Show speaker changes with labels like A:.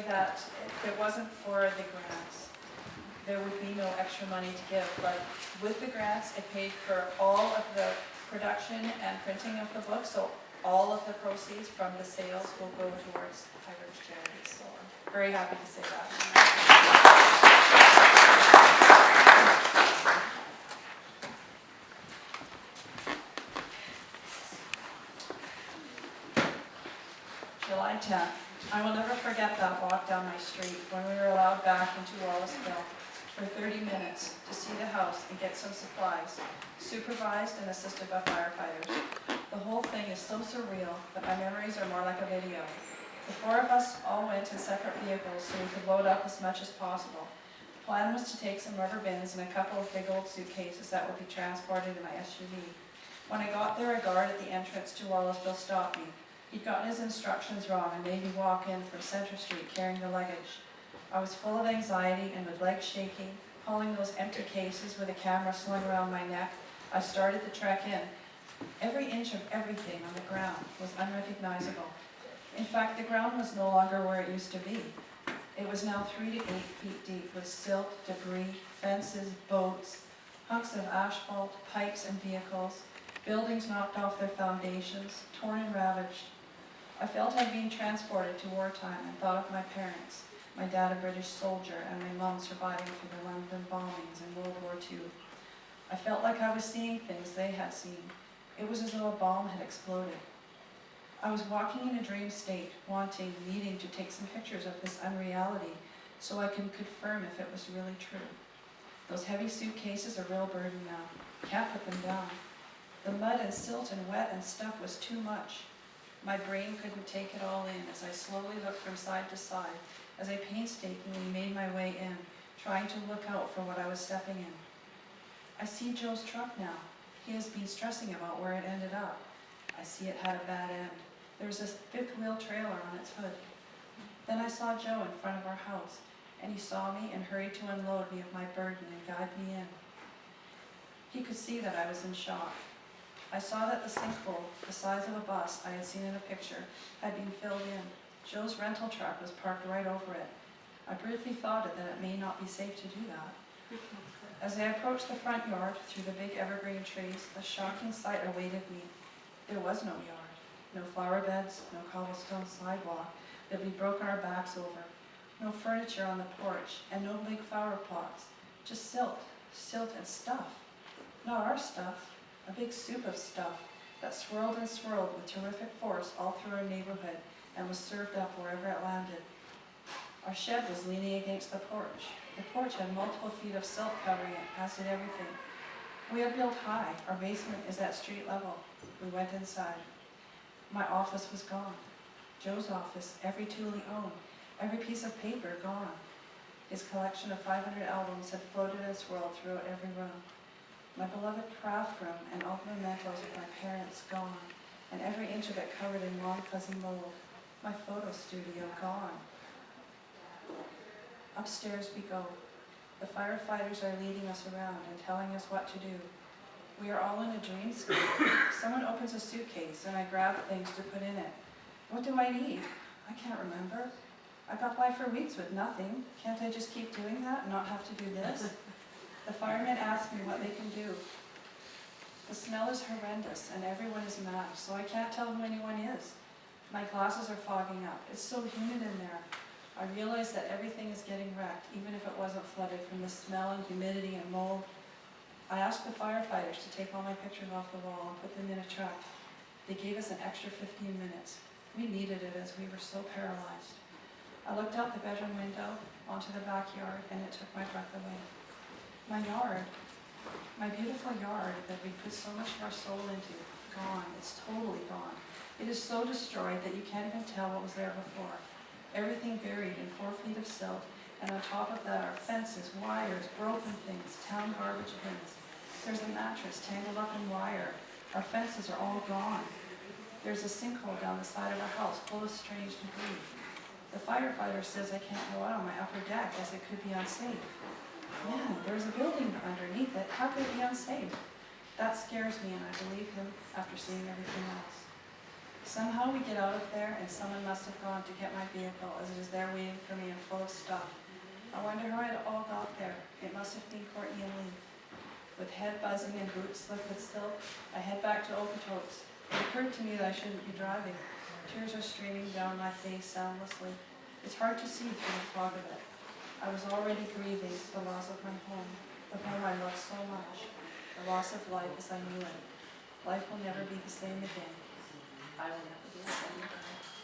A: That if it wasn't for the grants, there would be no extra money to give, but with the grants, it paid for all of the production and printing of the book, so all of the proceeds from the sales will go towards Highwood charities, so I'm very happy to say that. July 10th. I will never forget that walk down my street when we were allowed back into Wallaceville for 30 minutes to see the house and get some supplies, supervised and assisted by firefighters. The whole thing is so surreal that my memories are more like a video. The four of us all went in separate vehicles so we could load up as much as possible. The plan was to take some rubber bins and a couple of big old suitcases that would be transported in my SUV. When I got there, a guard at the entrance to Wallaceville stopped me. He'd gotten his instructions wrong and made me walk in from Centre Street carrying the luggage. I was full of anxiety and with legs shaking, pulling those empty cases with a camera slung around my neck. I started the trek in. Every inch of everything on the ground was unrecognizable. In fact, the ground was no longer where it used to be. It was now 3 to 8 feet deep with silt, debris, fences, boats, hunks of asphalt, pipes and vehicles, buildings knocked off their foundations, torn and ravaged. I felt I'd been transported to wartime and thought of my parents, my dad a British soldier and my mom surviving through the London bombings in World War II. I felt like I was seeing things they had seen. It was as though a bomb had exploded. I was walking in a dream state, wanting, needing to take some pictures of this unreality so I can confirm if it was really true. Those heavy suitcases are a real burden now. Can't put them down. The mud and silt and wet and stuff was too much. My brain couldn't take it all in as I slowly looked from side to side, as I painstakingly made my way in, trying to look out for what I was stepping in. I see Joe's truck now. He has been stressing about where it ended up. I see it had a bad end. There was a fifth-wheel trailer on its hood. Then I saw Joe in front of our house, and he saw me and hurried to unload me of my burden and guide me in. He could see that I was in shock. I saw that the sinkhole, the size of a bus I had seen in a picture, had been filled in. Joe's rental truck was parked right over it. I briefly thought that it may not be safe to do that. As I approached the front yard through the big evergreen trees, a shocking sight awaited me. There was no yard, no flower beds, no cobblestone sidewalk that we'd broken our backs over, no furniture on the porch, and no big flower pots, just silt and stuff. Not our stuff. A big soup of stuff that swirled and swirled with terrific force all through our neighborhood and was served up wherever it landed. Our shed was leaning against the porch. The porch had multiple feet of silt covering it, as did everything. We had built high. Our basement is at street level. We went inside. My office was gone. Joe's office, every tool he owned, every piece of paper gone. His collection of 500 albums had floated and swirled throughout every room. My beloved craft room and all the mementos of my parents gone, and every inch of it covered in long fuzzy mold. My photo studio gone. Upstairs we go. The firefighters are leading us around and telling us what to do. We are all in a dreamscape. Someone opens a suitcase and I grab things to put in it. What do I need? I can't remember. I got by for weeks with nothing. Can't I just keep doing that and not have to do this? The firemen ask me what they can do. The smell is horrendous and everyone is mad, so I can't tell who anyone is. My glasses are fogging up. It's so humid in there. I realize that everything is getting wrecked, even if it wasn't flooded from the smell and humidity and mold. I asked the firefighters to take all my pictures off the wall and put them in a truck. They gave us an extra 15 minutes. We needed it as we were so paralyzed. I looked out the bedroom window onto the backyard and it took my breath away. My yard, my beautiful yard that we put so much of our soul into, gone. It's totally gone. It is so destroyed that you can't even tell what was there before. Everything buried in 4 feet of silt, and on top of that are fences, wires, broken things, town garbage bins. There's a mattress tangled up in wire. Our fences are all gone. There's a sinkhole down the side of our house full of strange debris. The firefighter says I can't go out on my upper deck as it could be unsafe. Man, there's a building underneath it. How could it be unsafe? That scares me, and I believe him after seeing everything else. Somehow we get out of there, and someone must have gone to get my vehicle, as it is there waiting for me and full of stuff. I wonder how it all got there. It must have been Courtney and Lee. With head buzzing and boots slick with silk, I head back to Okotoks. It occurred to me that I shouldn't be driving. Tears are streaming down my face soundlessly. It's hard to see through the fog of it. I was already grieving the loss of my home, the home I loved so much, the loss of life as I knew it. Life will never be the same again. I will never be the same again.